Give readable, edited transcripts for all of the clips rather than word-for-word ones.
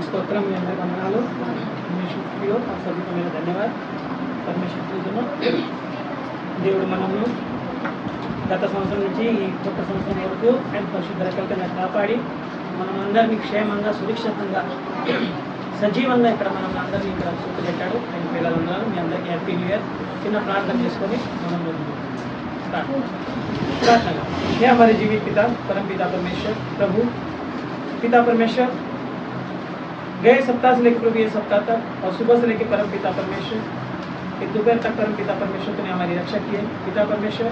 స్తోత్రం, మీ అందరి వందనాలు. परमेश्वर आप सभी को मेरा धन्यवाद. परमेश्वर దేవుడు మనము గత సంవత్సరం నుంచి ఈ కొత్త సంవత్సరం వరకు ఆయన పరిశుద్ధ రెక్కల కింద కాపాడి మనం అందరినీ క్షేమంగా సురక్షితంగా సజీవంగా ఇక్కడ మనం అందరినీ ఇక్కడ చూపెట్టాడు. ఆయన పిల్లలందరూ మీ అందరికీ హ్యాపీ న్యూ ఇయర్. చిన్న ప్రార్థన చేసుకొని మనం प्रार्थना. हे हमारे जीवित पिता परम पिता परमेश्वर प्रभु पिता परमेश्वर, गए सप्ताह से लेकर प्रभु ये सप्ताह तक और सुबह से लेकर परम पिता परमेश्वर कि दोपहर तक परम पिता परमेश्वर तूने हमारी रक्षा की है. पिता परमेश्वर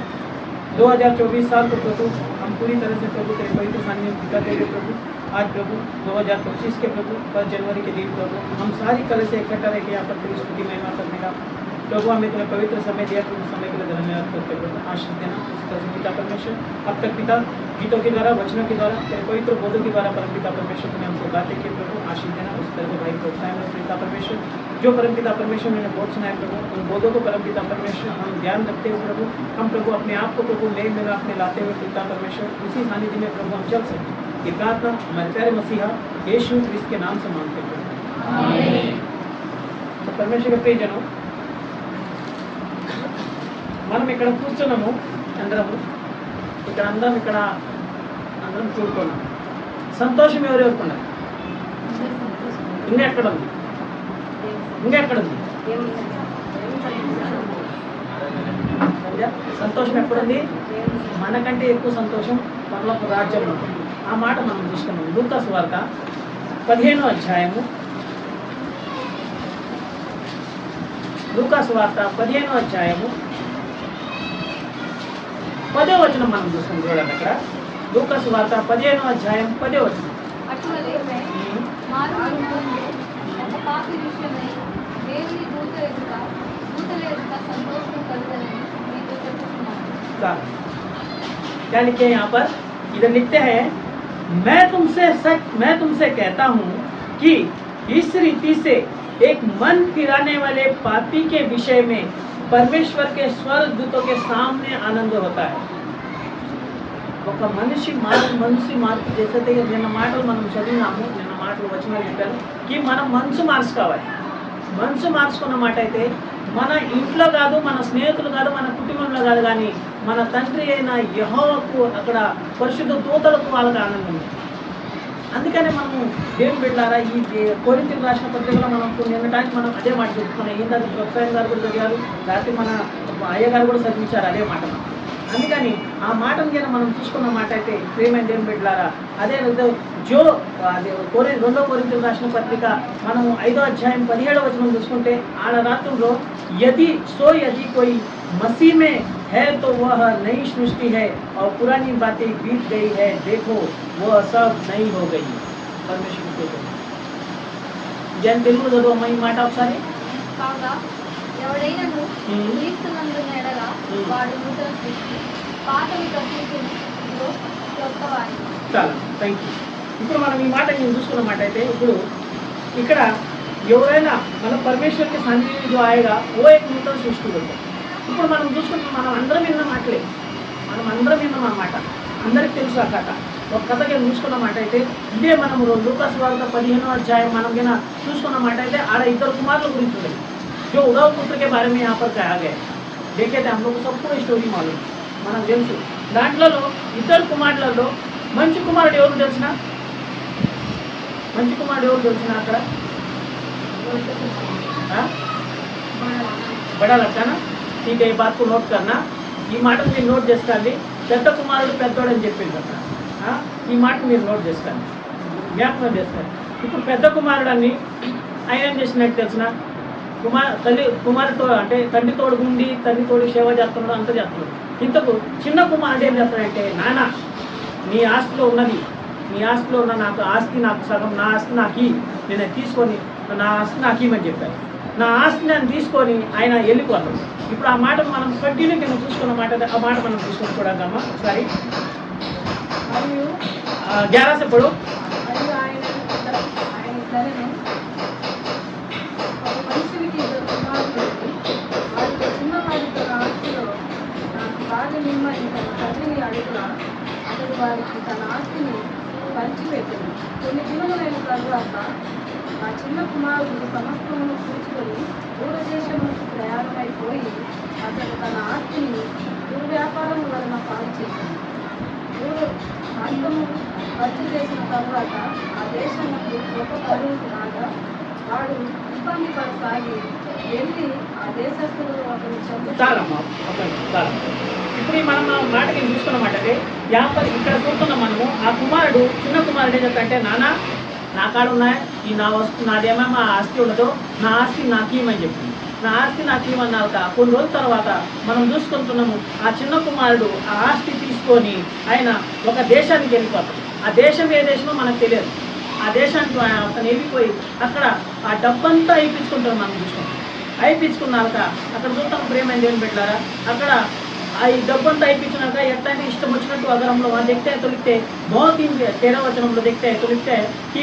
2024 साल को प्रभु हम पूरी तरह से प्रभु तेरे पवित्र सामने बिता देंगे प्रभु. आज प्रभु 2025 के प्रभु 1 जनवरी के दिन प्रभु हम सारी कल से इकट्ठा रह के यहाँ पर तेरी स्तुति महिमा करने का प्रभु हमें तुम्हें पवित्र समय दिया. प्रभु समय के लिए धन्यवाद करते प्रभु आशीष देना. इसी तरह से पिता परमेश्वर अब तक पिता गीतों के द्वारा वचनों के द्वारा तेरे पवित्र बोधों के द्वारा परम पिता परमेश्वर तुमने हमको बातें की प्रभु आशीष देना. उस तरह से भाई प्रोत्साहन पिता परमेश्वर जो परम पिता परमेश्वर मैंने बोध सुनाए प्रभु उन बोधों को परम पिता परमेश्वर हम ध्यान रखते हुए प्रभु हम प्रभु अपने आप को प्रभु नए में अपने लाते हुए पिता परमेश्वर उसी सानिध्य में प्रभु हम चल सकें. ये प्रार्थना हमारे प्यारे मसीहा यीशु क्रिस्त के नाम से मांगते हैं. तो परमेश्वर के प्रियजनों, మనం ఇక్కడ కూర్చున్నాము అందరము ఇక్కడ అందరం చూడుకున్నాం. సంతోషం ఎవరెవరికి ఉన్నది? ఇంకెక్కడ ఉంది? సంతోషం ఎక్కడుంది? మనకంటే ఎక్కువ సంతోషం పరలోక రాజ్యంలో. ఆ మాట మనం చూసుకున్నాం. లూకా సువార్త 15వ అధ్యాయము లూకా సువార్త 15వ అధ్యాయము 10వ వచనం మనం చూస్తాం. చూడండి అక్కడ లూకా సువార్త 15వ అధ్యాయం 10వ వచనం. क्या लिखे यहाँ पर? इधर लिखते हैं मैं तुमसे कहता हूँ कि इस रीति से एक मन फिराने वाले पापी के विषय में परमेश्वर के स्वर्गदूतों के सामने आनंद होता है. ఒక మనిషి మార్పు చేస్తే నిన్న మాటలు మనం చదివినాము. నిన్న మాటలు వచ్చిన చెప్పారు కి మనం మనసు మార్చుకోవాలి. మనసు మార్చుకున్న మాట అయితే మన ఇంట్లో కాదు, మన స్నేహితులు కాదు, మన కుటుంబంలో కాదు, కానీ మన తండ్రి అయిన యెహోవాకు అక్కడ పరిశుద్ధ దూతలకు వాళ్ళకి ఆనందం ఉంది. అందుకనే మనము దేవుని బిడ్డలారా ఈ కొరింథీయులకు రాసిన పత్రికలో మనం నిన్నటానికి మనం అదే మాట చెప్పుకున్నాం. ఏంటంటే ప్రొఫెసర్ గారు కూడా చదివారు, రాత్రి మన అయ్య గారు కూడా చదివించారు అదే మాట. అందుకని ఆ మాటను కన్నా మనం చూసుకున్న మాట అయితే ప్రియమైన దేవుని బిడ్డలారా అదే జో అదే 2వ కొరింథీయులకు రాసిన పత్రిక మనము 5వ అధ్యాయం 17వ వచనం చూసుకుంటే ఆడ రాత్రుల్లో यदि कोई मसीह में है तो वह नई सृष्टि है और पुरानी बातें बीत गई है, देखो वह सब नई हो गई. परमेश्वर को जन తెలుగు చదువు ఈ మాట ఒకసారి. కాగా ఎవడైనను క్రీస్తునందున్న ఎడల వాడు నూతన సృష్టి, పాతవి గతించినో కొత్తవాయి. చాలా థ్యాంక్ యూ. ఇప్పుడు మనం ఈ మాట చూసుకున్న మాట అయితే ఇప్పుడు ఇక్కడ ఎవరైనా మన परमेश्वर के सानिध्य जो आएगा वो एक नूतन सृष्टि होता. ఇప్పుడు మనం చూసుకుంటే మనం అందరం విన్న మాటలే, విన్న మాట అందరికి తెలుసు. ఆ కథ ఒక కథకి చూసుకున్న మాట అయితే ఇదే మనం లూకా సువార్త 15వ అధ్యాయం మనం కన్నా చూసుకున్న మాట అయితే ఆడ 2 కుమారుల గురించి ఉంది. जो उद्धव पुत्र के बारे में यहाँ पर कहा गया. देखे थे हम लोग सबको स्टोरी मालूम మనం తెలుసు. దాంట్లో 2 కుమారులలో మంచి కుమారుడు ఎవరు తెలిసిన? అక్కడ बड़ा लगता ना. ठीक है, ये बात को नोट करना. ఈ మాటను మీరు నోట్ చేసుకోండి. పెద్ద కుమారుడు పెద్దోడు అని చెప్పింది అక్కడ. ఈ మాట మీరు నోట్ చేసుకోండి, జ్ఞాపకం చేసుకోండి. ఇప్పుడు పెద్ద కుమారుడు అని ఆయన ఏం చేసినట్టు తెలిసిన? కుమారుతో అంటే తండ్రి తోడు ఉండి తండ్రి తోడు సేవ చేస్తున్నాడు, అంతా చేస్తున్నాడు. ఇంతకు చిన్న కుమారుడు ఏం చేస్తాడంటే నాన్న నీ ఆస్తిలో ఉన్నది, నీ ఆస్తిలో ఉన్న నాకు సగం, నా ఆస్తి నాకు నేను తీసుకొని నా ఆస్తి నాకు ఇవ్వమని చెప్పాను. నా ఆస్తిని నేను తీసుకొని ఆయన వెళ్ళిపోతాడు. ఇప్పుడు ఆ మాట మనం కంటిన్యూ కింద చూసుకున్న మాట, ఆ మాట మనం చూసుకొని చూడగలమా ఒకసారి? 11 से पढ़ो. అతడు వారికి తన ఆస్తిని విడిచిపెట్టింది. కొన్ని దినములైన తరువాత ఆ చిన్న కుమారుడు సమస్తమును కూర్చుకొని దూరదేశములకు ప్రయాణమైపోయి అతడు తన ఆస్తిని దుర్వ్యాపారం వలన పాలు చేసింది. అంతము ఖర్చు చేసిన తరువాత ఆ దేశంలో గొప్ప కరువు రాగా వాడు ఇబ్బంది పడసాగి వెళ్ళి ఆ దేశస్తులు అతను చాలమ్మా. ఇప్పుడు మనం మాటకి చూసుకున్నమాట వ్యాపారం ఇక్కడ చూస్తున్నాం మనము. ఆ కుమారుడు చిన్న కుమారుడు ఏం చెప్తాంటే, నాన్న నా కాడ ఉన్నాయి ఈ నా వస్తు నాదేమో మా ఆస్తి ఉండదు, నా ఆస్తి నాకేమని చెప్పింది. నా ఆస్తి నాకేమన్నాక కొన్ని రోజుల తర్వాత మనం చూసుకుంటున్నాము ఆ చిన్న కుమారుడు ఆ ఆస్తి తీసుకొని ఆయన ఒక దేశానికి వెళ్ళిపోతాడు. ఆ దేశం ఏ దేశమో మనకు తెలియదు. ఆ దేశానికి అతను వెళ్ళిపోయి అక్కడ ఆ డబ్బంతా అయిపించుకుంటాం మనం చూసుకుంటాం. అయిపించుకున్నాక అక్కడ చూస్తాం ప్రేమ ఏం పెట్టారా, అక్కడ ఈ డబ్బంతా అయిపించినాక ఎట్లయితే ఇష్టం వచ్చినట్టు అగరంలో देखते हैं तो लिखते बहुत ही 13 वचनंలో देखते हैं तो लिखते हैं कि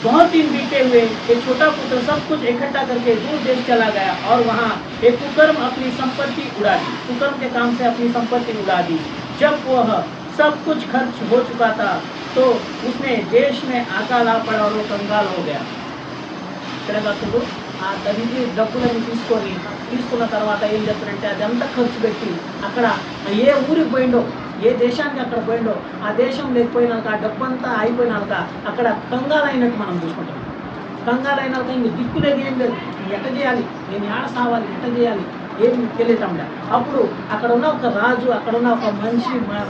बहुत दिन बीते हुए एक छोटा पुत्र सब कुछ इकट्ठा करके दूर देश चला गया और वहाँ एक कुकर्म अपनी संपत्ति उड़ा दी। कुकर्म के काम से अपनी संपत्ति उड़ा दी। जब वह सब कुछ खर्च हो चुका था तो उसने देश में अकाला पड़ा और कंगाल हो गया। ఆ తల్లి డబ్బులను తీసుకున్న తర్వాత ఏం చెప్తారంటే అదంతా ఖర్చు పెట్టి అక్కడ ఏ ఊరికి పోయిండో, ఏ దేశానికి అక్కడ పోయిండో, ఆ దేశం లేకపోయినాక ఆ డబ్బంతా అయిపోయినాక అక్కడ కంగాలైనట్టు మనం చూసుకుంటాం. కంగాలైనాక ఇంక దిక్కులేదు, ఏం లేదు, ఎట్ట చేయాలి, నేను ఏడ సావాలి, ఎట్ట చేయాలి ఏం తెలియటంలే. అప్పుడు అక్కడ ఉన్న ఒక రాజు, అక్కడ ఉన్న ఒక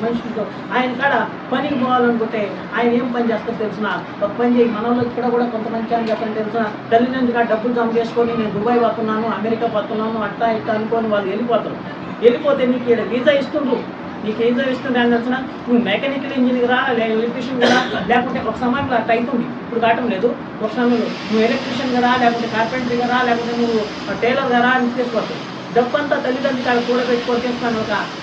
మనిషితో ఆయన కాడ పనికి పోవాలనుకుంటే ఆయన ఏం పని చేస్తారో తెలిసిన, ఒక పని చేయి, మనలో ఇక్కడ కూడా కొంతమంది అని చెప్పని తెలిసిన తల్లిదండ్రులుగా డబ్బులు జమ చేసుకొని నేను దుబాయ్ పోతున్నాను, అమెరికా పోతున్నాను, అట్టా ఇట్టా అనుకొని వాళ్ళు వెళ్ళిపోతారు. వెళ్ళిపోతే నీకు ఇక్కడ వీసా ఇస్తుండ్రు, నీకు వీసా ఇస్తుండే అని తెలిసిన నువ్వు మెకానికల్ ఇంజనీర్ రా, ఎలక్ట్రీషియన్ రా, లేకుంటే ఒక సమయంలో అట్లా అవుతుంది, ఇప్పుడు కావటం లేదు. ఒక సమయంలో నువ్వు ఎలక్ట్రీషియన్గా రా, లేకుంటే కార్పెంటరీగా రా, లేకుంటే నువ్వు టైలర్గా రా అని తీసుకోవచ్చు. డబ్బంతా తల్లిదండ్రులు కాడ కూడబెట్టుకొని తీసుకుని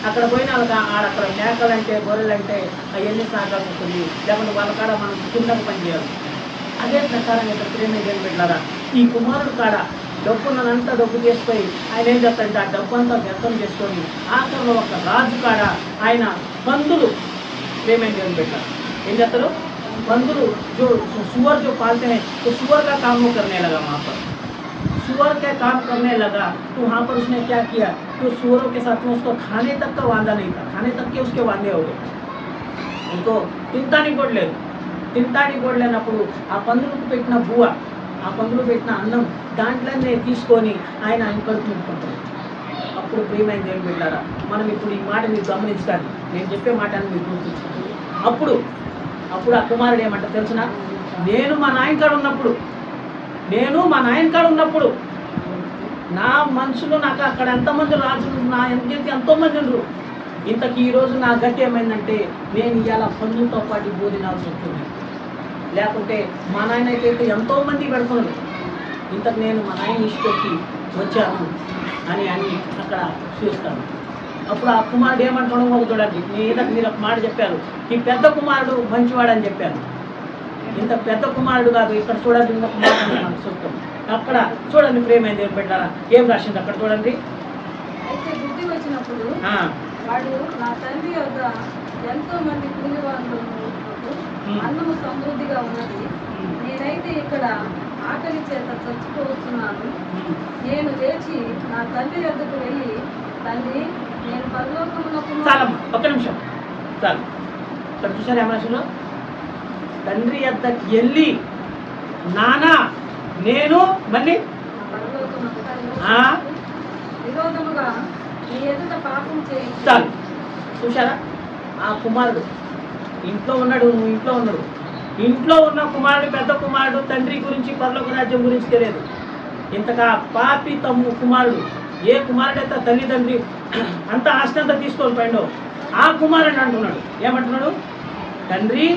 అక్కడ పోయిన అక్కడ మేకలంటే గొర్రెలంటే అవన్నీ సాగాల్సి వస్తుంది, లేకుంటే వాళ్ళ కాడ మనం కిందకు పని చేయాలి. అదే ప్రకారంగా ఇక్కడ ప్రేమ ఏం పెట్టారా, ఈ కుమారుడు కాడ డబ్బునంతా డబ్బు చేసుకొని ఆయన ఏం చెప్తాడంటే ఆ డబ్బంతా వ్యర్థం చేసుకొని ఆఖరిలో ఒక రాజు కాడ ఆయన పందులు ప్రేమ ఏం పెట్టారు. ఏం చేస్తారు, పందులు जो सुअर जो पालते हैं तो सुअर का काम वो करने लगा। वहाँ पर सुअर का काम करने लगा तो वहाँ पर उसने क्या किया, तो सुअरों के साथ में उसको खाने तक का वादा नहीं था, खाने तक के उसके वादे हो गए। उनको తింటానికి కూడా లేనప్పుడు ఆ పందులకు పెట్టిన బువ్వ, ఆ పందులు పెట్టిన అన్నం దాంట్లోనే తీసుకొని ఆయన కడుపు నింపుకుంటారు. అప్పుడు ప్రియమైన దేవుని బిడ్డలారా, మనం ఇప్పుడు ఈ మాట మీరు గమనించాలి, నేను చెప్పే మాటని మీరు గుర్తుంచుకోండి. అప్పుడు ఆ కుమారుడు ఏమంటారు తెలుసిన, నేను మా నాయన కాడ ఉన్నప్పుడు నా మనుషులు నాకు అక్కడ ఎంతమంది రాజులు, నా ఎంతోమంది ఉండరు. ఇంతకీ ఈరోజు నా గట్టి ఏమైందంటే నేను ఇవాళ పందులతో పాటు బోధినాల్సి వస్తుంది. లేకుంటే మా నాయన అయితే ఎంతోమంది పెడుతున్నారు, ఇంతకు నేను మా నాయన ఇష్టపెట్టి వచ్చాను అని అక్కడ చూస్తాను. అప్పుడు ఆ కుమారుడు ఏమంటాడో ఒక చూడండి, మీరు ఒక మాట చెప్పారు, ఈ పెద్ద కుమారుడు మంచివాడని చెప్పాను. ఇంత పెద్ద కుమారుడు కాదు, ఇక్కడ చూడండి ఇంకొక మాట మనం చూస్తాం. అక్కడ చూడండి ప్రేమ దేవుని పెట్టారా ఏం రాసింది అక్కడ చూడండి. అయితే బుద్ధి వచ్చినప్పుడు వాడు నా తండ్రి వద్ద ఎంతో మంది కూలివాళ్ళు అన్నము సమృద్ధిగా ఉన్నది, నేనైతే ఇక్కడ ఆకలి చేత చచ్చిపోతున్నాను. నేను లేచి నా తండ్రి వద్దకు వెళ్ళి, తండ్రి నేను పరలోకమునకు. చాలమ్మా ఒక్క నిమిషం చాలు. ఇక్కడ చూసారు ఏమరాశిలో, తండ్రి వద్దకు వెళ్ళి నానా నేను మళ్ళీ విరోధముగా నీ ఎదుట పాపం చేయి. చాలు చూసారా, ఆ కుమారుడు ఇంట్లో ఉన్నాడు, ఇంట్లో ఉన్న కుమారుడు, పెద్ద కుమారుడు తండ్రి గురించి పరలోక రాజ్యం గురించి తెలియదు. ఇంతగా పాపి కుమారుడు, ఏ కుమారుడైతే తల్లిదండ్రి అంత ఆస్తి అంతా తీసుకొని పోయిండో ఆ కుమారుడు అంటున్నాడు, ఏమంటున్నాడు, తండ్రి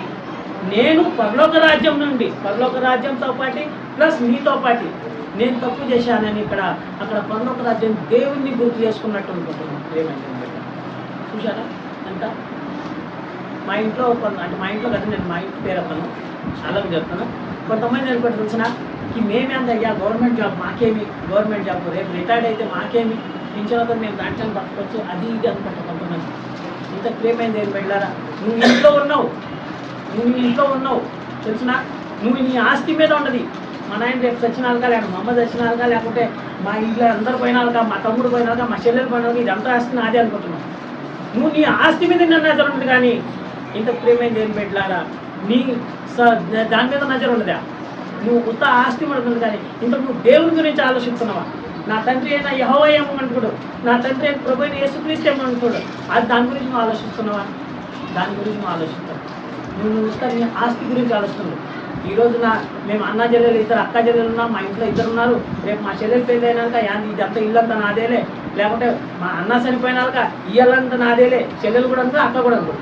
నేను పరలోక రాజ్యంతో పాటు ప్లస్ నీతో పాటు నేను తప్పు చేశానని అక్కడ పరలోక రాజ్యం దేవుణ్ణి గుర్తు చేసుకున్నట్టు అనుకుంటున్నాను. ఏమైంది చూసారా ఎంత మా ఇంట్లో అంటే మా ఇంట్లో కదా, నేను మా ఇంటి పేరు అతను అలాగే చెప్తాను. కొంతమంది అనుకుంటే తెలిసిన మేమే అందయ్యా గవర్నమెంట్ జాబ్ మాకేమి, గవర్నమెంట్ జాబ్ రేపు రిటైర్డ్ అయితే మాకేమి, పింఛన్తో మేము దాంట్లో పట్టుకోవచ్చు, అది ఇది అనుకుంటా కొంతమంది. ఇంత ఏమైంది ఏం వెళ్ళారా, నువ్వు ఇంట్లో ఉన్నావు తెలిసిన నువ్వు నీ ఆస్తి మీద ఉండదు. మా నాయన రేపు సచ్చినాలుగా, లేక మా అమ్మ సచ్చినాలుగా, లేకుంటే మా ఇంట్లో అందరు పోయినాలుగా, మా తమ్ముడు పోయినాలుగా, మా చెల్లెలు పోయినాలుగా, ఇదంతా ఆస్తి నాదే అనుకుంటున్నావు. నువ్వు నీ ఆస్తి మీద నిన్న నజర ఉండదు, కానీ ఇంత ప్రేమైన దేని పెట్టలారా నీ దాని మీద నజర ఉండదా? నువ్వు కొత్త ఆస్తి పడుతుంది, కానీ ఇంత నువ్వు దేవుని గురించి ఆలోచిస్తున్నావా? నా తండ్రి అయినా యెహోవా ఏమనుకోడు, నా తండ్రి అయిన ప్రభు అయిన యేసుక్రీస్తు ఏమనుకోడు, అది దాని గురించి నువ్వు ఆలోచిస్తున్నావా? దాని గురించి నువ్వు ఆలోచిస్తావు. నువ్వు నీ ఆస్తి గురించి ఆలోచిస్తున్నావు. ఈరోజు మేము అన్న చెల్లెలు, ఇద్దరు అక్క చెల్లెలు ఉన్నాం, మా ఇంట్లో ఇద్దరు ఉన్నారు. రేపు మా చెల్లెలు పెళ్ళి అయినాక ఇదంతా ఇల్లంతా నాదేలే, లేకుంటే మా అన్న చనిపోయినాక ఇల్లంతా నాదేలే, చెల్లెలు కూడా అనుకో, అక్క కూడా అనుకో.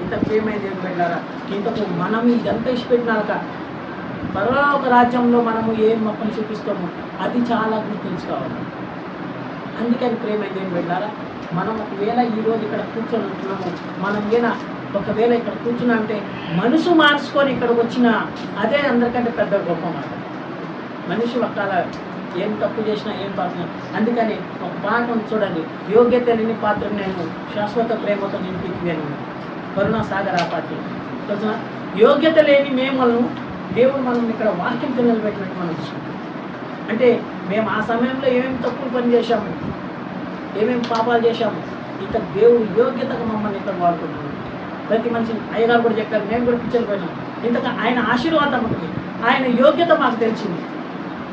ఇంత ప్రేమైంది ఏం పెట్టారా? ఇంతకు మనం ఇదంతా ఇచ్చిపెట్టినాక పరలోక రాజ్యంలో మనము ఏం మొక్కలు చూపిస్తామో అది చాలా గుర్తుంచుకోవాలి. అందుకని ప్రేమైంది ఏం పెట్టారా? మనం ఒకవేళ ఈరోజు ఇక్కడ కూర్చొని ఉంటున్నాము, మనం ఒకవేళ ఇక్కడ కూర్చున్నా అంటే మనసు మార్చుకొని ఇక్కడికి వచ్చిన అదే అందరికంటే పెద్ద గొప్ప మాట. మనిషి ఒక్కల ఏం తప్పు చేసినా ఏం పాపం. అందుకని ఒక పాట చూడండి, యోగ్యత లేని పాత్ర నేను శాశ్వత ప్రేమతో నింపివేను, కరుణా సాగర్ ఆ పార్టీ. యోగ్యత లేని మేమలను దేవుడు మనం ఇక్కడ వాక్యం నిలబెట్టినట్టు మనం చూసుకుంటాం. అంటే మేము ఆ సమయంలో ఏమేమి తప్పులు పని చేశాము, ఏమేమి పాపాలు చేశాము, ఇక దేవుడు యోగ్యతగా మమ్మల్ని ఇక్కడ వాడుకుంటున్నాం. ప్రతి మనిషి అయ్యగారు కూడా చెప్పారు, మేము కూడా పిచ్చలు పోయినాం. ఇంతగా ఆయన ఆశీర్వాదం ఉంటుంది, ఆయన యోగ్యత మాకు తెలిసింది,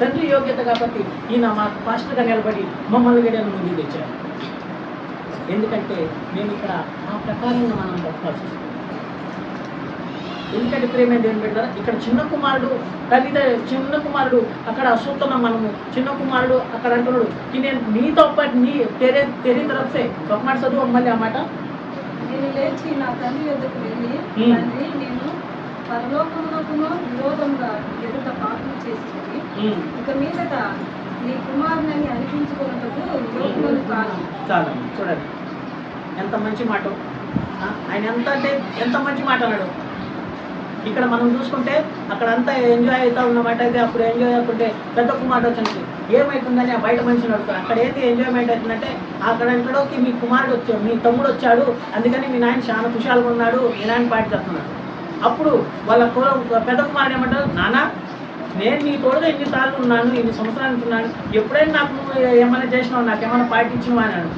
తండ్రి యోగ్యత. కాబట్టి ఈయన మాకు పాస్టర్గా నిలబడి మమ్మల్ని కూడా ముందుకు తెచ్చారు. ఎందుకంటే మేము ఇక్కడ ఆ ప్రకారంగా మనం బతకాల్సి వస్తుంది. ఎందుకంటే ప్రేమ దేవుని పెట్టారా? ఇక్కడ చిన్న కుమారుడు అక్కడ చూస్తున్నాం మనము. చిన్న కుమారుడు అక్కడ అంటున్నాడు కి నేను నీతో పాటు తెరీ తరఫే ఒక మాట చదువు మళ్ళీ ఆ మాట. నేను లేచి నా తండ్రి యొద్దకు వెళ్ళి, తండ్రి నేను పరలోకమునకును విరోధంగా ఎదుట పాపం చేసింది, ఇక మీదట నీ కుమారుని అనిపించుకున్నట్టు యోగ్యులను కాదు. చాలా చూడండి ఎంత మంచి మాట. ఆయన ఎంత మంచి మాట అన్నాడు. ఇక్కడ మనం చూసుకుంటే అక్కడ అంతా ఎంజాయ్ అవుతా ఉన్నమాట. అయితే అప్పుడు ఎంజాయ్ అవుతుంటే పెద్ద కుమారుడు వచ్చింది, ఏమవుతుందని ఆ బయట మనిషిని అడుగుతాడు. అక్కడ ఏంటి ఎంజాయ్మెంట్ అవుతుందంటే అక్కడ అంటాడోకి మీ కుమారుడు వచ్చాడు, మీ తమ్ముడు వచ్చాడు, అందుకని మీ నాయన చాలా కుషాలుగా ఉన్నాడు, మీ నాయన పాటి చేస్తున్నాడు. అప్పుడు వాళ్ళ పెద్ద కుమారుడు ఏమంటారు, నాన్న నేను నీ తోడుగా ఇన్ని సార్లు ఉన్నాను, ఇన్ని సంవత్సరాలు ఉంటున్నాను, ఎప్పుడైనా నాకు నువ్వు ఏమైనా చేసినావు, నాకేమైనా పాటించినవా అని.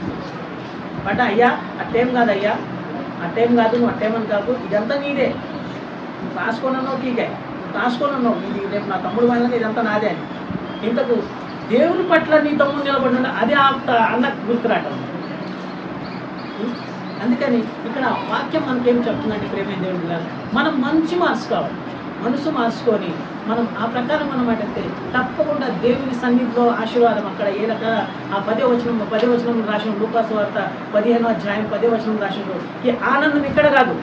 బట్ అయ్యా అట్టేం కాదు, అయ్యా అట్టేం కాదు, నువ్వు అట్టేమని కాదు, ఇదంతా నీదే, నువ్వు రాసుకున్నావు, టీకే నువ్వు రాసుకున్నావు, ఇది రేపు నా తమ్ముడు వాళ్ళకి ఇదంతా నాదే అని. ఇంతకు దేవుని పట్ల నీ తమ్ముడు నిలబడి అదే అన్న గుర్తురాటం. అందుకని ఇక్కడ వాక్యం మనకేం చెప్తుందంటే ప్రేమ దేవుడి గారు మనం మనసు మార్చుకొని మనం ఆ ప్రకారం మనం అంటే తప్పకుండా దేవుని సన్నిధిలో ఆశీర్వాదం. అక్కడ ఏ రకాల ఆ 10వ వచనం రాసిన లూకాసు వార్త 15వ అధ్యాయం 10వ వచనం రాసిన ఈ ఆనందం ఇక్కడ కాదు,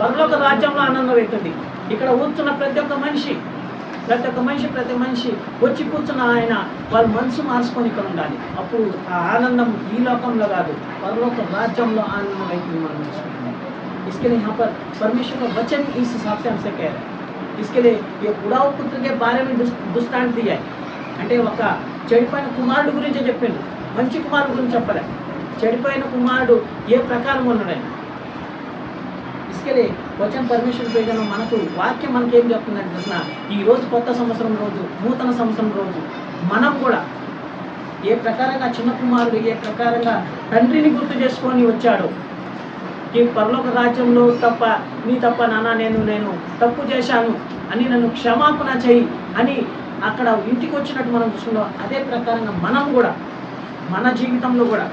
పరలోక రాజ్యంలో ఆనందం అవుతుంది. ఇక్కడ కూర్చున్న ప్రతి ఒక్క మనిషి వచ్చి కూర్చున్న ఆయన వాళ్ళు మనసు మార్చుకొని ఇక్కడ ఉండాలి. అప్పుడు ఆ ఆనందం ఈ లోకంలో కాదు, పరలోక రాజ్యంలో ఆనందం అవుతుంది. మనం చూసుకుంటున్నాం. इसके लिए यहाँ पर परमेश्वर का वचन इस हिसाब से हमसे कह रहा है. इसके लिए ये उड़ाव पुत्र के बारे में दृष्टांत दिया है. అంటే ఒక చెడిపోయిన కుమారుడు గురించి చెప్పిండు, మంచి కుమారుడు గురించి చెప్పలే. చెడిపోయిన కుమారుడు ఏ ప్రకారం ఉన్నాడు. इसके लिए वचन परमेश्वर పేజలో మనకు వాక్యం మనకి ఏం చెప్తుందంటే కృష్ణ, ఈ రోజు కొత్త సంవత్సరం రోజు, నూతన సంవత్సరం రోజు మనం కూడా ఏ ప్రకారంగా చిన్న కుమారుడు ఏ ప్రకారంగా తండ్రిని గుర్తు చేసుకొని వచ్చాడు, ఈ పరలోక రాజ్యంలో నీ తప్ప నాన్న నేను తప్పు చేశాను అని నన్ను క్షమాపణ చేయి అని అక్కడ ఇంటికి వచ్చినట్టు మనం చూస్తున్నాం. అదే ప్రకారంగా మనం కూడా మన జీవితంలో కూడా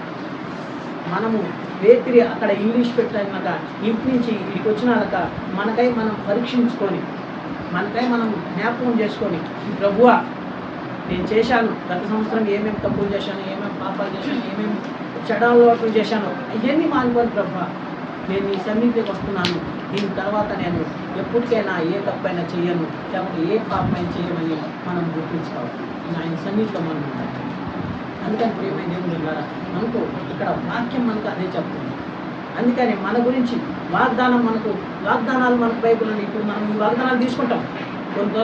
మనము రేత్రి అక్కడ ఇంగ్లీష్ పెట్టినాక ఇంటి నుంచి ఇక్కడికి వచ్చినాక మనకై మనం పరీక్షించుకొని మనకై మనం జ్ఞాపకం చేసుకొని, ఈ ప్రభువా నేను చేశాను, గత సంవత్సరం ఏమేమి తప్పులు చేశాను, ఏమేమి పాపాలు చేశాను, ఏమేమి చెడలు చేశాను, అవన్నీ మానుకోని ప్రభువా నేను ఈ సన్నిధికి వస్తున్నాను, దీని తర్వాత నేను ఎప్పటికైనా ఏ తప్పైనా చేయను, లేకపోతే ఏ పాపమైనా చేయమని మనం గుర్తించుకోవాలి. ఆయన సన్నిధిలో మనం ఉంటాం. అందుకని ప్రియమైన దేవుని ద్వారా మనకు ఇక్కడ వాక్యం మనకు అదే చెప్తుంది. అందుకని మన గురించి వాగ్దానాలు మనకు బైబిల్ అని ఇప్పుడు మనం ఈ వాగ్దానాలు తీసుకుంటాం. కొంత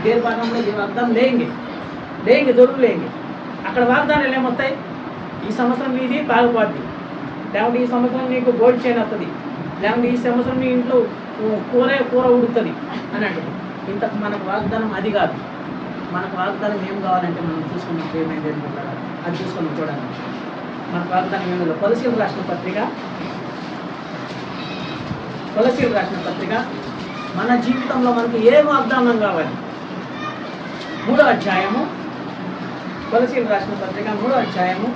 దేర్ భాగంలో ఈ వాగ్దానం లేంగి దొరుకు లేంగి అక్కడ వాగ్దానాలు ఏమొస్తాయి, ఈ సంవత్సరం నీది బాగుపడుతుంది, లేకపోతే ఈ సంవత్సరం నీకు గోల్డ్ చైన్ వస్తుంది, లేకుంటే ఈ సంవత్సరం మీ ఇంట్లో కూర ఉడుకుతుంది అని అంటాడు. ఇంతకు మనకు వాగ్దానం అది కాదు. మనకు వాగ్దానం ఏం కావాలంటే మనం చూసుకున్నాం ఏమైంది అనుకుంటారా, అది చూసుకున్నాం చూడండి. మనకు వాగ్దానం ఏమిలో కొలసీలు రాసిన పత్రిక మన జీవితంలో మనకు ఏ వాగ్దానం కావాలి? 3వ అధ్యాయము, కొలసీలు రాసిన పత్రిక 3వ అధ్యాయము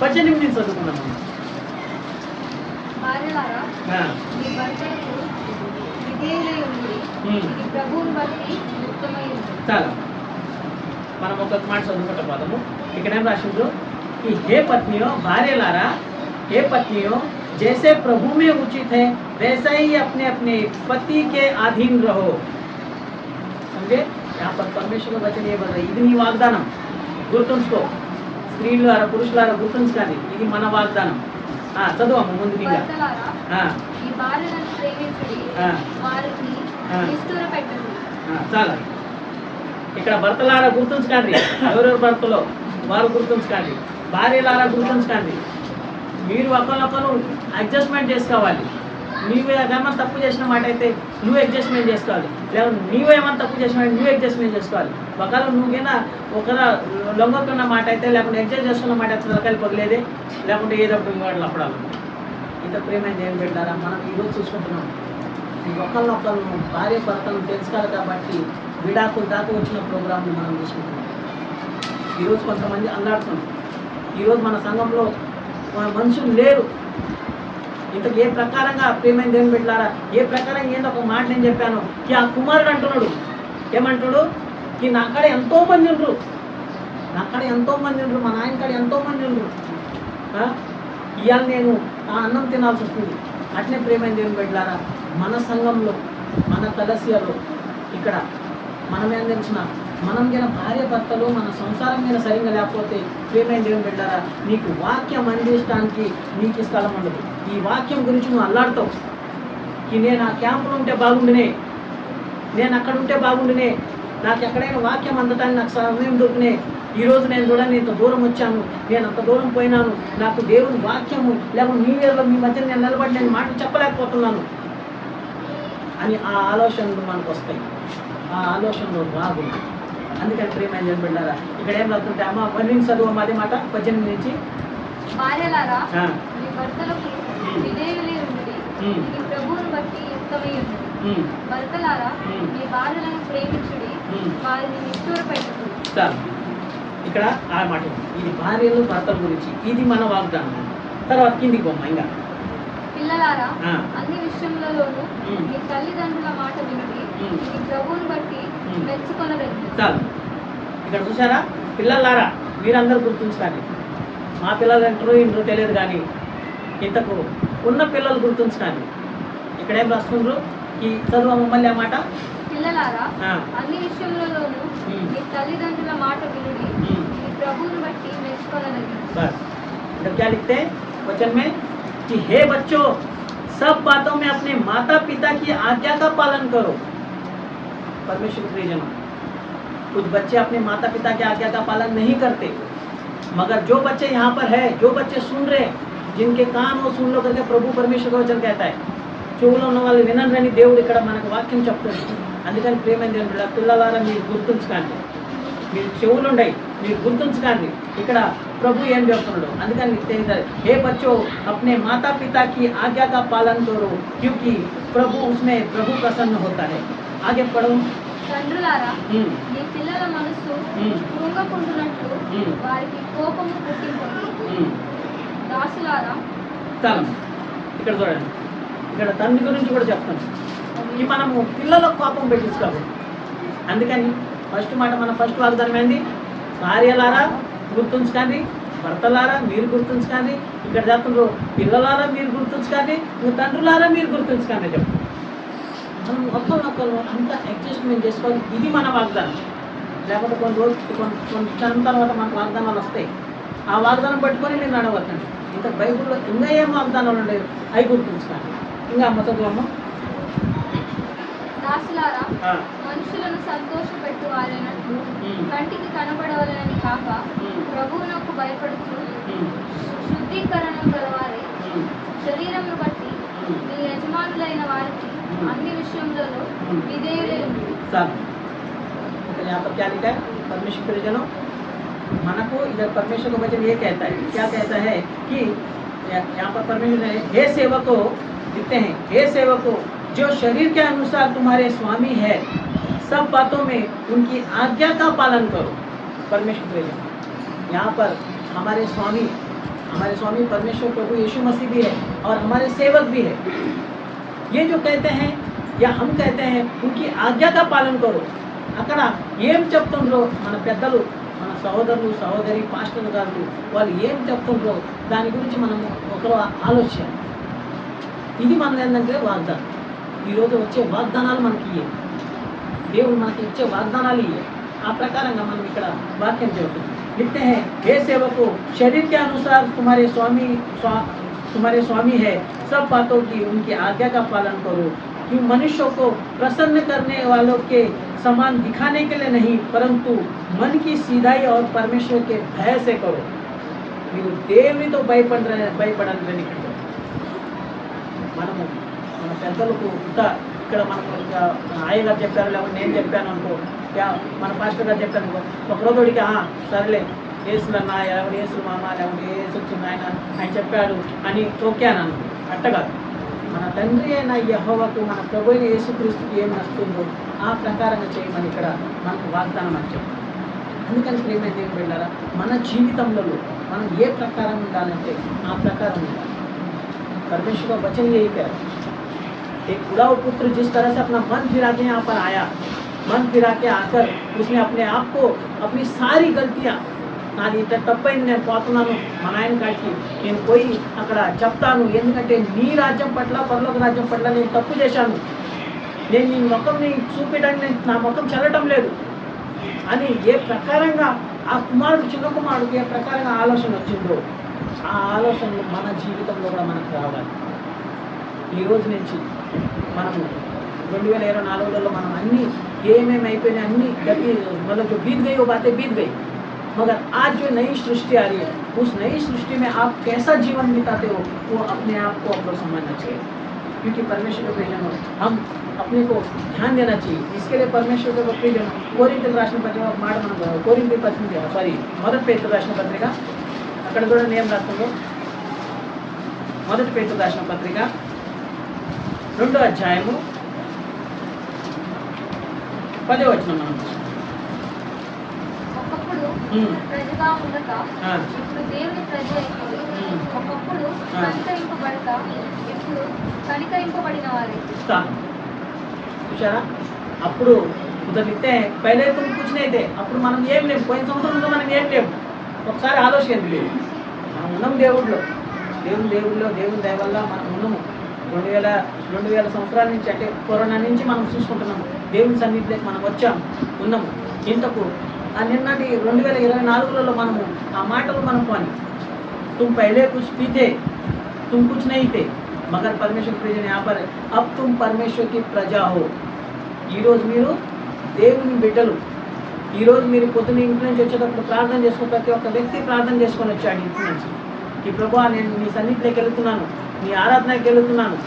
18 చదువుకున్నాం. చాలా మనం ఒక మాట చదువుకుంటా పోదాము. ఇక్కడ ఏం రాసిండ్రు? कि हे पत्नियों भार्यलारा, हे पत्नियों जैसे प्रभु में उचित है वैसा ही अपने अपने पति के अधीन रहो. समझे? यहाँ पर परमेश्वर का वचन ये बोल रहा है, ఇది నీ వాగ్దానం గుర్తుంచుకో. స్త్రీలారా పురుషులారా గుర్తుంచుకోండి, ఇది మన వాగ్దానం. చదువు ముందుకి ఇంకా. చాలా ఇక్కడ భర్తలారా గుర్తుంచుకోండి, ఎవరెవరు భర్తలో వారు గుర్తుంచుకోండి. భార్యలారా గుర్తుంచుకోండి, మీరు ఒకరినొకరు అడ్జస్ట్మెంట్ చేసుకోవాలి. నీవేమన్నా తప్పు చేసిన మాట అయితే నువ్వు అడ్జస్ట్మెంట్ చేసుకోవాలి, లేకపోతే నీవేమన్నా తప్పు చేసిన నువ్వు అడ్జస్ట్మెంట్ చేసుకోవాలి. ఒకవేళ నువ్వేనా ఒకరు లొంగకున్న మాట అయితే, లేకుంటే అడ్జస్ట్ చేసుకున్న మాట అయితే తలకాయలు పగలేదే, లేకుంటే ఏదో ఒకటి వాటిలో అప్పడాలి. ఇంత ప్రేమైంది ఏం పెట్టారా? మనం ఈరోజు చూసుకుంటున్నాం, ఒకరినొకరు భార్య భర్తలను తెలుసుకోవాలి కాబట్టి విడాకులు దాకా వచ్చిన ప్రోగ్రాంలు మనం చూసుకుంటున్నాం. ఈరోజు కొంతమంది అల్లాడుతున్నాం. ఈరోజు మన సంఘంలో మనుషులు లేరు. ఇంతకు ఏ ప్రకారంగా ప్రేమైంది ఏం పెట్టారా? ఏ ప్రకారం ఏందో ఒక మాట నేను చెప్పాను కి ఆ కుమారుడు అంటున్నాడు, ఏమంటాడు? కి నా కాడ ఎంతోమంది ఉండరు, మా నాయన కాడ ఎంతోమంది ఉండరు, ఇవాళ నేను ఆ అన్నం తినాల్సి వస్తుంది. అట్నే ప్రేమైంది ఏం పెట్టారా? మన సంఘంలో మన కలసియాలో ఇక్కడ మనమేం తెలిసిన మనం మీద భార్య భర్తలు మన సంసారం మీద సరిగ్గా లేకపోతే ప్రేమైంది ఏం పెట్టారా? నీకు వాక్యం అందించడానికి నీకు స్థలం ఉండదు. ఈ వాక్యం గురించి నువ్వు అల్లాడుతావు. నేను ఆ క్యాంపులో ఉంటే బాగుండినే, నేను అక్కడ ఉంటే బాగుండినే, నాకు ఎక్కడైనా వాక్యం అందటానికి నాకు సమయం దొరికినే. ఈరోజు నేను చూడండి ఇంత దూరం వచ్చాను, నేను అంత దూరం పోయినాను, నాకు దేవుని వాక్యము లేకపోతే న్యూ ఇయర్లో మీ మధ్య నేను నిలబడి నేను మాటలు చెప్పలేకపోతున్నాను అని ఆ ఆలోచనలు మనకు వస్తాయి. ఆ ఆలోచనలు రాదు. అందుకని ప్రేమ ఏం పెట్టారా? ఇక్కడ ఏం రాస్తుంటే అమ్మ వర్ణించి చదువు అమ్మ అదే మాట 18 నుంచి. భార్యలారా మీ భర్తలకు విధేయులై ఉండుడి, ఇది ప్రభువును బట్టి యుక్తమై ఉన్నది. భర్తలారా మీ భార్యలను ప్రేమించుడి, వారిని నిష్ఠూరపెట్టకుడి. ఇక్కడ ఆ మాట, ఇది భార్యలు భర్తల గురించి, ఇది మన వాగ్దానం. తర్వాత కిందికి బొమ్మ ఇంకా. పిల్లలారా అన్ని విషయములలోనూ మీ తల్లిదండ్రుల మాట వినుడి, ఇది ప్రభువును బట్టి మెచ్చుకొనదగినది. చాలు ఇక్కడ చూసారా? పిల్లలారా మీరందరూ గుర్తుంచుకోండి. మా పిల్లలు ఇంటరో తెలియదు కానీ ఇంతకు ఉన్న పిల్లలు గుర్తుంచుకోండి. ఇక్కడ ఏం రాస్తుండ్రు? ఈ చదువు మళ్ళీ ఆ మాట. పిల్లలారా అన్ని విషయములలోనూ మీ తల్లిదండ్రుల మాట వినుడి, ఇది ప్రభువును బట్టి మెచ్చుకొనదగినది. बस इधर क्या लिखते हैं वचन में कि हे बच्चों सब बातों में अपने माता पिता की आज्ञा का पालन करो. परमेश्वर के प्रियजनों, कुछ बच्चे अपने माता पिता की आज्ञा का पालन नहीं करते, मगर जो बच्चे यहाँ पर है, जो बच्चे सुन रहे हैं, जिनके कान वो सुन लो करके प्रभु परमेश्वर का वचन कहता है, చెవులో ఉన్న వాళ్ళు వినరని దేవుడు ఇక్కడ మనకు వాక్యం చెప్తుంది. అందుకని ప్రేమైంది అంటే పిల్లలారా మీరు గుర్తుంచుకోండి, మీరు చెవులు ఉండయి, మీరు గుర్తుంచుకోండి ఇక్కడ ప్రభు ఏం చెప్తున్నాడు. అందుకని हे बच्चों अपने माता पिता की आज्ञा का पालन करो क्योंकि प्रभु उसमें प्रभु प्रसन्न होता है. आगे पढ़ो. తండ్రులారా మీ పిల్లల మనస్సు కృంగకుంటున్నట్లు వారికి కోపము పుట్టింపండి. దాసులారా చాలు ఇక్కడ చూడండి, ఇక్కడ తండ్రి గురించి కూడా చెప్తాను. ఈ మనము పిల్లలకు కోపం పెట్టించుకోవాలి. అందుకని ఫస్ట్ మాట మన ఫస్ట్ వాగ్దానం ఏంది? భార్యలారా గుర్తుంచుకోండి, భర్తలారా మీరు గుర్తుంచుకోండి. ఇక్కడ చెప్తున్నారు పిల్లలారా మీరు గుర్తుంచుకోండి, తండ్రులారా మీరు గుర్తుంచుకోండి చెప్తాను. మనం ఒకరినొకరు అంతా అడ్జస్ట్మెంట్ చేసుకోవాలి. ఇది మన వాగ్దానం. లేకపోతే కొన్ని రోజు కొన్ని క్షణం తర్వాత మనకు వాగ్దానాలు వస్తాయి. ఆ వాగ్దానం పట్టుకొని నేను నడవద్దండి. ఇంకా బైబుల్లో ఇంకా ఏం వాగ్దానాలు ఉండేవి అవి గుర్తుంచుకోండి. ఇంకా అమ్మ చదువు. దాసులారా మనుషులను సంతోషపెట్టు వారైనట్లు కంటికి కనబడవలనని కాక ప్రభువునకు భయపడుతూ శుద్ధీకరణ గలవారే శరీరమును బట్టి మీ యజమానుల యజమానులైన వారికి అన్ని విషయములలో విధేయులై ఉండుడి. तो यहाँ पर क्या लिखा है? परमेश्वर परिजनों, मन को इधर परमेश्वर का वचन ये कहता है, क्या कहता है कि यहाँ पर परमेश्वर ने हे सेवकों लिखते हैं, हे सेवकों जो शरीर के अनुसार तुम्हारे स्वामी है, सब बातों में उनकी आज्ञा का पालन करो। परमेश्वर परिजनों, यहाँ पर हमारे स्वामी परमेश्वर प्रभु यीशु मसीह भी है और हमारे सेवक भी है। ये जो कहते हैं या हम कहते हैं उनकी आज्ञा का पालन करो। అక్కడ ఏం చెప్తుండ్రో మన పెద్దలు, మన సహోదరులు, సహోదరి, పాస్టర్ గారు వాళ్ళు ఏం చెప్తుండ్రో దాని గురించి మనం ఒకరు ఆలోచన. ఇది మన ఏంటంటే వాగ్దానం. ఈరోజు వచ్చే వాగ్దానాలు మనకి ఇయ్యే, దేవుడు మనకి ఇచ్చే వాగ్దానాలు ఇయ్యే. ఆ ప్రకారంగా మనం ఇక్కడ వాక్యం చెబుతుంది. लिखते हैं, हे सेवकों शरीर के अनुसार तुम्हारे स्वामी है, सब बातों की उनकी आज्ञा का पालन करो, कि मनुष्यों को प्रसन्न करने वालों के समान दिखाने के लिए नहीं, परंतु मन की सीधाई और परमेश्वर के भय से करो. మీరు దేవునితో భయపడాలని మనము మన పెద్దలకు ఇక్కడ మనకు ఆయగారు చెప్పారు, లేకపోతే నేను చెప్పాను అనుకో, మన పాస్టర్ గారు చెప్పాను అనుకో, ఒకరోజుడికి సరేలే ఏసులన్నా, లేకపోతే ఏసులు మామ, లేకపోతే ఏసు వచ్చింది ఆయన చెప్పాడు అని తోక్కాను అట్టగా మన తండ్రి అయిన యెహోవాకు, మన ప్రభు అయిన యేసుక్రీస్తుకి ఏం నస్తుందో ఆ ప్రకారంగా చేయమని ఇక్కడ మనకు వాగ్దానం అని చెప్పారు. అందుకని ప్రియమైన దేవుని బిడ్డలారా, మన జీవితంలో మనం ఏ ప్రకారం ఉండాలంటే ఆ ప్రకారం ఉండాలి. परमेश्वर का वचन यही कह रहा है, एक बुढ़ा पुत्र जिस तरह से अपना मन फिरा के यहाँ पर आया, मन फिरा के आकर उसने अपने आप को, अपनी सारी गलतियाँ నాది ఇట్లా తప్పైంది, నేను పోతున్నాను, మా నాయన కాడికి నేను పోయి అక్కడ చెప్తాను, ఎందుకంటే నీ రాజ్యం పట్ల, పరలోక రాజ్యం పట్ల నేను తప్పు చేశాను, నేను నీ ముఖంని చూపించడానికి నా ముఖం చెల్లటం లేదు అని ఏ ప్రకారంగా ఆ కుమారుడు, చిన్న కుమారుడికి ఏ ప్రకారంగా ఆలోచన వచ్చిందో ఆ ఆలోచనలు మన జీవితంలో కూడా మనకు రావాలి. ఈ రోజు నుంచి మనము 2024లో మనం అన్నీ ఏమేమి అయిపోయినాయి అన్నీ मतलब जो बीत गई वो बातें बीत गई, मगर आज जो नई सृष्टि आ रही है, उस नई सृष्टि में आप कैसा जीवन बिताते हो वो अपने आप को आपको समझना चाहिए. क्योंकि परमेश्वर के प्रियजन हम अपने को ध्यान देना चाहिए. इसके लिए परमेश्वर के प्रियजन कोरिन्थियुలకు రాసిన పత్రిక మాట మనం कोरिन्थियुలకు మొదటి పేతురు రాసిన పత్రిక అక్కడ కూడా నేమ్ రాస్తుందో, మొదటి పేతురు రాసిన పత్రిక 2వ అధ్యాయము 10వ వచనం మనం ప్రజగా ఉండక ఇప్పుడు దేవుని ప్రజ అయిపోయి, ఒకప్పుడు కనికరింపబడక ఇప్పుడు కనికరింపబడిన వారే. చూసారా, అప్పుడు ఉదరితే పైలే తుమ్ కుచ్ నహీ थे, అప్పుడు మనం ఏం లేము, పోయిన సంవత్సరంలో మనం ఏం లేము. ఒకసారి ఆలోచించండి, మనం ఉన్నాం దేవుడిలో, దేవుని దయ వల్ల మనం ఉన్నాము. 2000 సంవత్సరాల నుంచి, అంటే కరోనా నుంచి మనం చూసుకుంటున్నాము, దేవుని సన్నిధిలోకి మనం వచ్చాము, ఉన్నాము. ఇంతకు నిన్నటి 2024లో మనము ఆ మాటలు మనం పోని, తుమ్ పహలే కుచ్ भी थे, तुम कुछ नहीं थे, मगर परमेश्वर प्रियजन यहाँ पर अब तुम परमेश्वर की प्रजा हो. ఈరోజు మీరు దేవుని బిడ్డలు. ఈరోజు మీరు పొద్దున్న ఇంటి నుంచి వచ్చేటప్పుడు ప్రార్థన చేసుకుని, ప్రతి ఒక్క వ్యక్తి ప్రార్థన చేసుకొని వచ్చాడు ఇంటి నుంచి, ఈ ప్రభువా నేను నీ సన్నిధిలోకి వెళుతున్నాను, నీ ఆరాధనకి వెళుతున్నాను,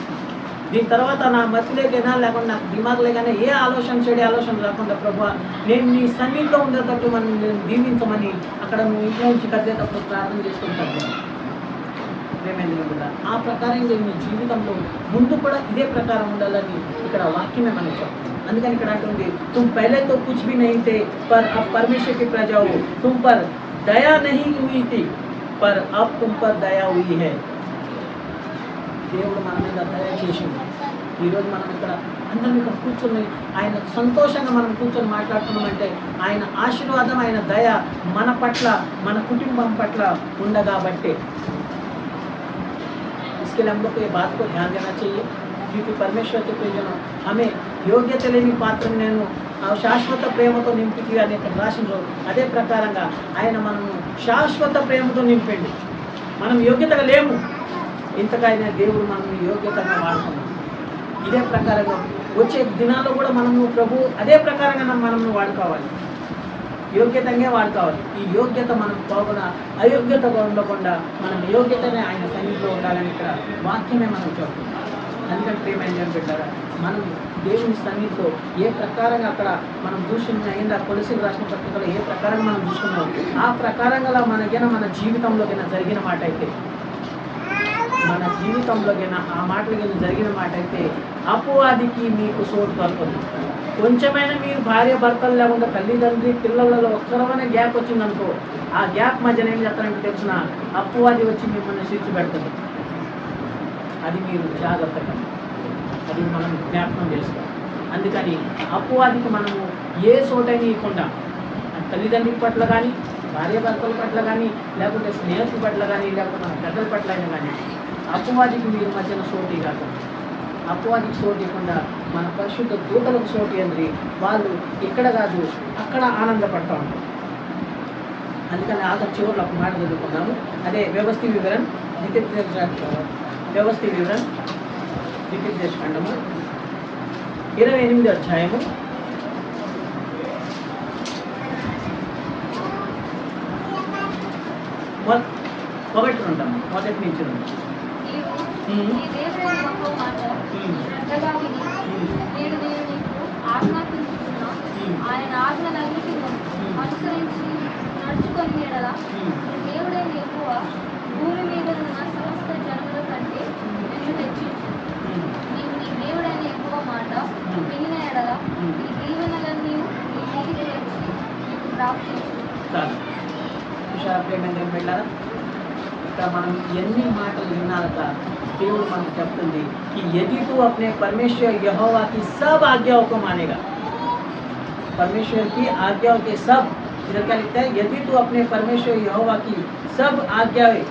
దీని తర్వాత నా మతిలేకైనా లేకుండా నాకు దిమాగ్లేకైనా ఏ ఆలోచన, చెడు ఆలోచన రాకుండా ప్రభువా నేను నీ సన్నిధిలో ఉండేటట్టు మనం నేను దీవించమని అక్కడ నువ్వు ఇంట్లో నుంచి కట్టేటప్పుడు ప్రార్థన చేసుకుంటాను. ఆ ప్రకారంగా నీ జీవితంలో ముందు కూడా ఇదే ప్రకారం ఉండాలని ఇక్కడ వాక్యమే మనకు చెప్తుంది. అందుకని ఇక్కడ అంటుంది, तुम पहले तो कुछ भी नहीं थे पर अब परमेश्वर की प्रजा हो, तुम पर दया नहीं हुई थी पर अब तुम पर दया हुई है. దేవుడు మన మీద దయ చేసింది. ఈరోజు మనం ఇక్కడ అందరం ఇక్కడ కూర్చొని ఆయన సంతోషంగా మనం కూర్చొని మాట్లాడుతున్నామంటే ఆయన ఆశీర్వాదం, ఆయన దయ మన పట్ల, మన కుటుంబం పట్ల ఉండగా బట్టే. इसके लिए हम लोग को ये बात को ध्यान देना चाहिए, क्योंकि परमेश्वर के प्रियजनों हमें యోగ్యత లేని పాత్రను నేను శాశ్వత ప్రేమతో నింపితి అని రాసిండ్రు. అదే ప్రకారంగా ఆయన మనము శాశ్వత ప్రేమతో నింపండి. మనం యోగ్యతగా లేము, ఇంతకైనా దేవుడు మనల్ని యోగ్యతగా వాడుకున్నాం. ఇదే ప్రకారంగా వచ్చే దినాల్లో కూడా మనము ప్రభు అదే ప్రకారంగా మనల్ని వాడుకోవాలి, యోగ్యతంగా వాడుకోవాలి. ఈ యోగ్యత మనం పోకుండా అయోగ్యతగా ఉండకుండా మనం యోగ్యతనే ఆయన సన్నిధిలో ఉండాలని ఇక్కడ వాక్యమే మనం చెప్తుంది. అందుకని ప్రియమైన పెట్టారా, మనం దేవుని సన్నిధిలో ఏ ప్రకారంగా అక్కడ మనం చూసిన అయిందా కొలసీలు రాసిన పత్రికలో ఏ ప్రకారంగా మనం చూసుకున్నాం, ఆ ప్రకారంగా మనకైనా మన జీవితంలోకైనా జరిగిన మాట అయితే, మన జీవితంలోకైనా ఆ మాటలకైనా జరిగిన మాట అయితే అపవాదికి మీకు చోటు దొరకదు. కొంచెమైనా మీరు భార్య భర్తలు లేకుండా తల్లిదండ్రి పిల్లలలో ఒక్కరమైనా గ్యాప్ వచ్చిందనుకో, ఆ గ్యాప్ మధ్యన ఏం చేస్తారంటే తెలిసిన అపవాది వచ్చి మిమ్మల్ని శిక్ష పెడుతుంది. అది మీరు జాగ్రత్తగా, అది మనం జ్ఞాపకం చేసుకోవాలి. అందుకని అపవాదికి మనము ఏ చోటైనా ఇవ్వకుండా, తల్లిదండ్రుల పట్ల కానీ, భార్య భర్తల పట్ల కానీ, లేకుంటే స్నేహితుల పట్ల కానీ, లేకపోతే మన పెద్దల పట్ల అయినా కానీ అపవాదికి మీరు మధ్యన చోటు కాకుండా, అపవాదికి చోటు ఇవ్వకుండా మన పరిశుద్ధ దూతలకు చోటు ఏంది, వాళ్ళు ఇక్కడ కాదు అక్కడ ఆనందపడతా ఉంటారు. అందుకని ఆఖరి చివరిలో ఒక మాట చదువుకున్నాము, అదే వ్యవస్థి వివరణ వ్యవస్థి వివరణ ఖండము 28వ అధ్యాయము 1 ఉంటాము, మొదటి నుంచి ఆయన ఆజ్ఞలన్నిటిలో అనుసరించి నడుచుకొని ఎడల దేవుడైన యెహోవా భూమి మీద ఉన్న సమస్త జనముల కంటే నిన్ను హెచ్చించు. నీవు నీ దేవుడైన యెహోవా మాట వినిన ఎడల ఈ దీవెనలన్నీ నీ మీదికి వచ్చి నీకు ప్రాప్తించు. ఇక్కడ మనం ఎన్ని మాటలు విన్నాక దేవుడు మనకు చెప్తుంది कि यदि तू अपने परमेश्वर यहोवा की सब आज्ञाओं को मानेगा, परमेश्वर की आज्ञाओं के सब, इधर क्या लिखता है, यदि तू अपने परमेश्वर यहोवा की सब आज्ञाएं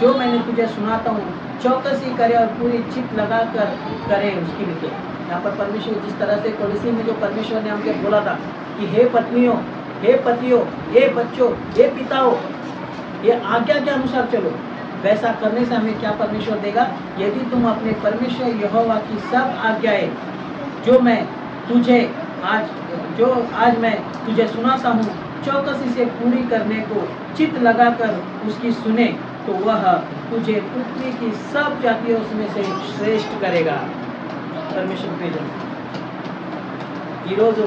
जो मैंने तुझे सुनाता हूँ चौकसी करे और पूरी चित लगा कर करे उसकी लिखे। यहाँ पर परमेश्वर जिस तरह से कोलिसी में जो परमेश्वर ने हमको बोला था कि हे पत्नियों, हे पतियों, हे बच्चों, हे पिताओं, ये आज्ञा के अनुसार चलो, वैसा करने से हमें क्या परमेश्वर देगा, यदि तुम अपने परमेश्वर यहोवा की सब आज्ञाएं जो आज मैं तुझे सुनाता हूँ चौकसी से पूरी करने को चित लगाकर उसकी सुने तो वह तुझे पृथ्वी की सब जातियों में से श्रेष्ठ करेगा. परमेश्वर प्रिय ఈ రోజు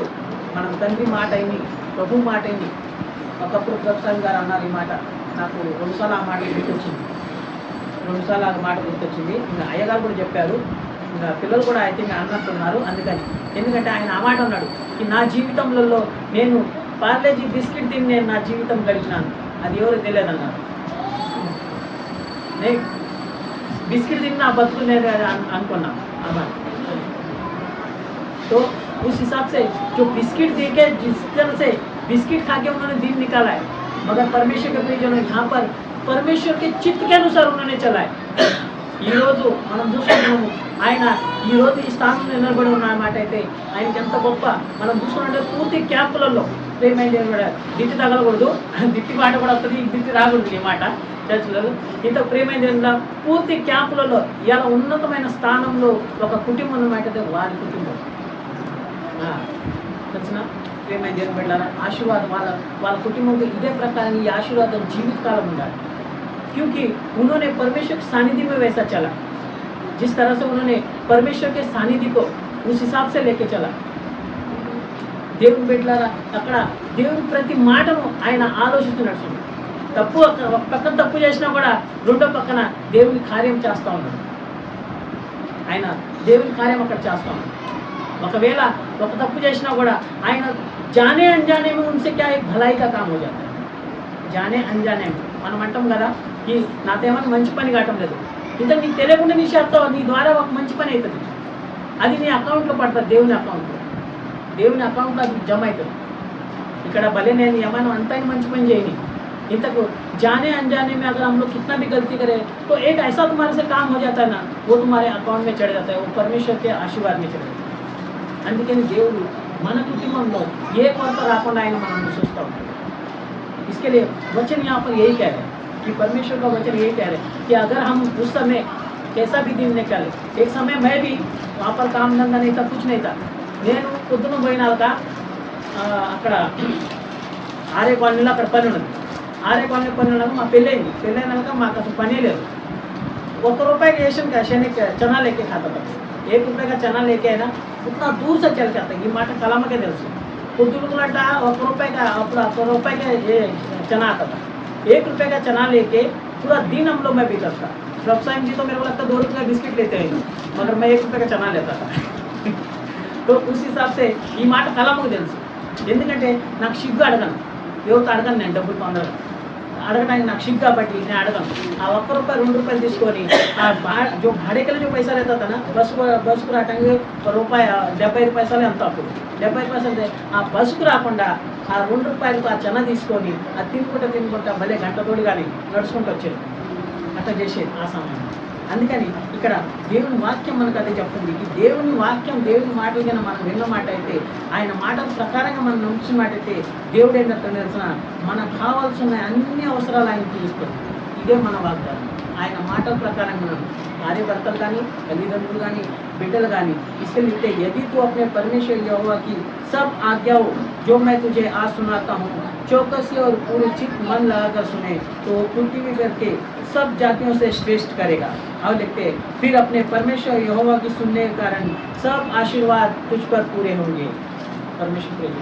మనం తండ్రి మాట అయింది, ప్రభు మాట అయింది. ఒకప్పుడు ప్రొఫెసర్ గారు అన్నారు ఈ మాట, నాకు 2 సార్లు ఆ మాట గుర్తొచ్చింది, 2 సార్లు ఆ మాట గుర్తొచ్చింది. ఇంకా అయ్యగారు కూడా చెప్పారు, ఇంకా పిల్లలు కూడా అయితే ఇంకా అన్నట్టున్నారు. అందుకని ఎందుకంటే ఆయన ఆ మాట అన్నాడు, నా జీవితంలో నేను పార్లేజీ బిస్కెట్ తిని నేను నా జీవితం గడిచినాను, అది ఎవరు తెలియదన్నారు. నేను బిస్కెట్ తిని నా బతుకు నేను అనుకున్నా అన్నమాట. तो उस हिसाब से जो बिस्किट दे के जिस तरह से बिस्किट खा के उन्होंने दिन निकाला है, मगर परमेश्वर के प्रिय जनों यहाँ पर परमेश्वर के चित्त के अनुसार उन्होंने चला है. ఈ రోజు మనం చూసుకుంటున్నాము, ఆయన ఈ రోజు ఈ స్థానంలో నిలబడి ఉన్న మాట అయితే ఆయనకి ఎంత గొప్ప. మనం చూసుకున్నట్టే పూర్తి క్యాంపులలో ప్రేమైన దిట్టి తగలకూడదు, దిట్టి మాట కూడా వస్తుంది, దిట్టి రాకూడదు ఈ మాట చర్చలలో. ఇంత ప్రేమైన పూర్తి క్యాంపులలో ఇలా ఉన్నతమైన స్థానంలో ఒక కుటుంబం అన్నమాట అయితే వారి కుటుంబం వచ్చిన ప్రేమైన దేవుని బిడ్డలారా, ఆశీర్వాదం వాళ్ళ కుటుంబంలో ఇదే ప్రకారం ఈ ఆశీర్వాదం జీవితకాలం ఉండాలి. क्योंकि उन्होंने परमेश्वर के सानिध्य में वैसा चला, जिस तरह से उन्होंने परमेश्वर के सानिध्य को उस हिसाब से लेके चला. దేవుని బిడ్డలారా, అక్కడ దేవుని ప్రతి మాటను ఆయన ఆలోచిస్తున్నాడు. తప్పు ఒక పక్కన తప్పు చేసినా కూడా రెండో పక్కన దేవుని కార్యం చేస్తూ ఉన్నాడు. ఆయన దేవుని కార్యం అక్కడ చేస్తూ ఉన్నాడు. ఒకవేళ ఒక తప్పు చేసినా కూడా ఆయన జానే అంజానే में उनसे क्या एक भलाई का काम हो जाता है. జానే అంజానే మనం అంటాం కదా, ఈ నాతో ఏమైనా మంచి పని కావటం లేదు, ఇంత నీకు తెలియకుండా నీ చేస్తావు, నీ ద్వారా ఒక మంచి పని అవుతుంది, అది నీ అకౌంట్లో పడుతుంది, దేవుని అకౌంట్లో అది జమ అవుతుంది. ఇక్కడ భలే నేను ఏమైనా అంత మంచి పని చేయని, ఇంతకు जाने अनजाने में अगर हम लोग कितना भी गलती करें तो एक ऐसा तुम्हारे से काम हो जाता है ना, वो तुम्हारे अकाउंट में चढ़ जाता है, वो परमेश्वर के आशीर्वाद में चढ़ जाता है. అందుకని దేవుడు మన కుటుంబంలో ఏ కొరత రాకుండా ఆయన మనం చూస్తూ ఉంటాడు. इसके लिए वचन यहाँ पर यही कह रहे हैं कि परमेश्वर का वचन यही कह रहे हैं कि अगर हम उस समय कैसा भी दिन निकाले, एक समय मैं भी वहाँ पर काम धंधा नहीं था, कुछ नहीं था, నేను పొద్దున పోయినాక అక్కడ ఆరే కాలనీలో అక్కడ పని ఉన్నది, ఆరే కాలనీ పని ఉన్నాక మా పెళ్ళైనాక మాకు అసలు పనే లేదు. ₹1 రేషన్ చనా లేకే ఖాతా ₹1 का चना लेके है ना उतना दूर से चल जाता है। ये మాట కలమ్మకే తెలుసు। పొద్దుగులంట ₹1 का అప్పుడు ₹1 का ये चना आता था। ₹1 का चना लेके पूरा दिन हम लोग मैं बिकता था। प्रभु साहब जी तो मेरे को लगता है ₹2 का बिस्किट लेते हैं, मगर मैं ₹1 का चना लेता था। तो उस हिसाब से ఈ మాట కలమ్మకు తెలుసు। ఎందుకంటే నాకు సిగ్గు అడగను, ఎవరితో అడగను, నేను డబ్బులు తొందరగా అడగడానికి నాకు సిగ్గు కాబట్టి నేను అడగను। ఆ ₹1 ₹2 తీసుకొని जो भाड़े के लिए जो पैसा रहता था ना बस को రావడానికి ₹70 ఎంత అప్పుడు 70 పైసలు ఆ బస్సుకు రాకుండా ఆ ₹2 ఆ చన తీసుకొని అది తినుకుంటా భలే గంట తోడు కానీ నడుచుకుంటూ వచ్చేది, అట్లా చేసేది ఆ సమయం। అందుకని ఇక్కడ దేవుని వాక్యం మనకు అదే చెప్తుంది। ఈ దేవుని వాక్యం దేవుని మాటలు కన్నా మనం విన్న మాట అయితే, ఆయన మాటల ప్రకారంగా మనం నమ్ముతున్న మాట అయితే దేవుడు ఏంటంటే తెలిసిన మనకు కావాల్సిన అన్ని అవసరాలు ఆయన తీరుస్తుంది। ఇదే మన వాగ్దానం। ఆయన మాటల ప్రకారం మనం భార్యాభర్తలు కానీ తల్లిదండ్రులు కానీ బిడ్డలు కానీ इसके यदि तू अपने परमेश्वर यहोवा की सब आज्ञाओं जो मैं तुझे आज सुनाता हूँ चौकसी और पूरे चित्त मन लगाकर सुने तो पृथ्वी करके सब जातियों से श्रेष्ठ करेगा। और लिखते फिर अपने परमेश्वर यहोवा की सुनने के कारण सब आशीर्वाद तुझ पर पूरे होंगे। परमेश्वर प्रेम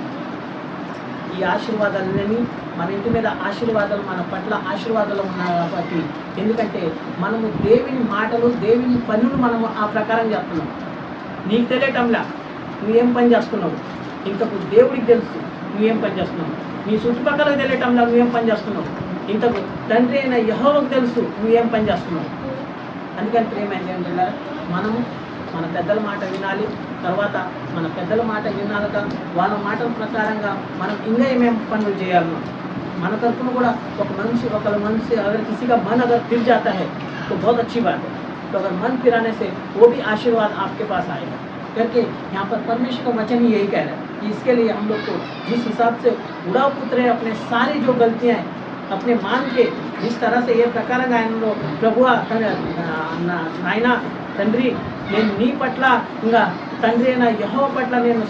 ఈ ఆశీర్వాదాలన్నీ మన ఇంటి మీద ఆశీర్వాదాలు మన పట్ల ఆశీర్వాదాలు ఉన్నాయి కాబట్టి, ఎందుకంటే మనము దేవుని మాటలు దేవుని పనులు మనము ఆ ప్రకారం చేస్తున్నాం। నీకు తెలియటంలా నువ్వేం పని చేస్తున్నావు, ఇంతకు దేవుడికి తెలుసు నువ్వేం పని చేస్తున్నావు। నీ చుట్టుపక్కల తెలియటంలా నువ్వేం పని చేస్తున్నావు, ఇంతకు తండ్రి అయిన యెహోవాకు తెలుసు నువ్వేం పని చేస్తున్నావు। అందుకని ప్రేమ ఏంటంటే మనము మన పెద్దల మాట వినాలి। తర్వాత మన పెద్దల మాట వినాక వాళ్ళ మాటల ప్రకారంగా మనం ఇంకా ఏమేమి పనులు చేయాలి। మన తరఫున కూడా ఒకరి మనసు अगर किसी का मन अगर फिर जाता है तो बहुत अच्छी बात है। तो अगर मन फिराने से वो भी आशीर्वाद आपके पास आएगा, करके यहाँ पर परमेश्वर का वचन ही यही कह रहा है कि इसके लिए हम लोग को जिस हिसाब से उड़ाव पुत्रे अपने सारी जो गलतियाँ हैं अपने मान के जिस तरह से ये प्रकार प्रभु नायना తండ్రి నేను నీ పట్ల ఇంకా తండ్రి అయిన యెహోవా పట్ల నేను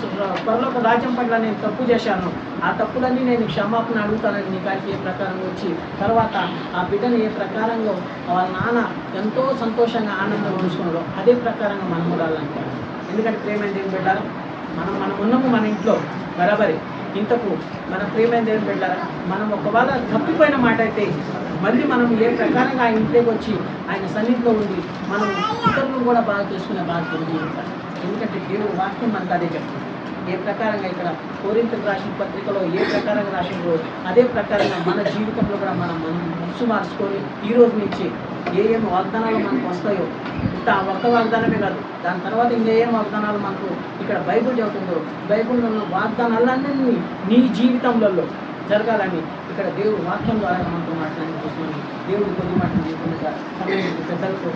పరలోక రాజ్యం పట్ల నేను తప్పు చేశాను, ఆ తప్పులన్నీ నేను క్షమాపణ అడుగుతానని నీ కాడికి ఏ ప్రకారంగా వచ్చి తర్వాత ఆ బిడ్డను ఏ ప్రకారంగా వాళ్ళ నాన్న ఎంతో సంతోషంగా ఆనందంగా చూసుకున్నాడో అదే ప్రకారంగా మనం ఉండాలంటారు। ఎందుకంటే ప్రేమ దేవుని బిడ్డ మనం ఉన్నాము మన ఇంట్లో బరాబరి, ఇంతకు మన ప్రేమైన దేవుని బిడ్డ మనం ఒకవేళ తప్పిపోయిన మాట అయితే మళ్ళీ మనం ఏ ప్రకారంగా ఆయన ఇంట్లోకి వచ్చి ఆయన సన్నిధిలో ఉండి మనం ఇతరులను కూడా బాగా చేసుకునే బాధ్యత ఉంటాం। ఎందుకంటే దేవుడు వాక్యం మనకు అదే చెప్తుంది। ఏ ప్రకారంగా ఇక్కడ కొరింథీయులకు రాసిన పత్రికలో ఏ ప్రకారంగా రాసిందో అదే ప్రకారంగా మన జీవితంలో కూడా మనం మనసు మార్చుకొని ఈ రోజు నుంచి ఏం వాగ్దానాలు మనకు వస్తాయో ఇంత ఒక్క వాగ్దానమే కాదు, దాని తర్వాత ఇంకేం వాగ్దానాలు మనకు ఇక్కడ బైబిల్ చెబుతుందో బైబిల్లో ఉన్న వాగ్దానాలన్నీ నీ జీవితంలో జరగాలని ఇక్కడ దేవుడు వాక్యం ద్వారా మనతో మాట్లాడి చూస్తున్నాను। దేవుడు కొద్ది మాటలు చెప్పినగా సమయం పెద్దలకు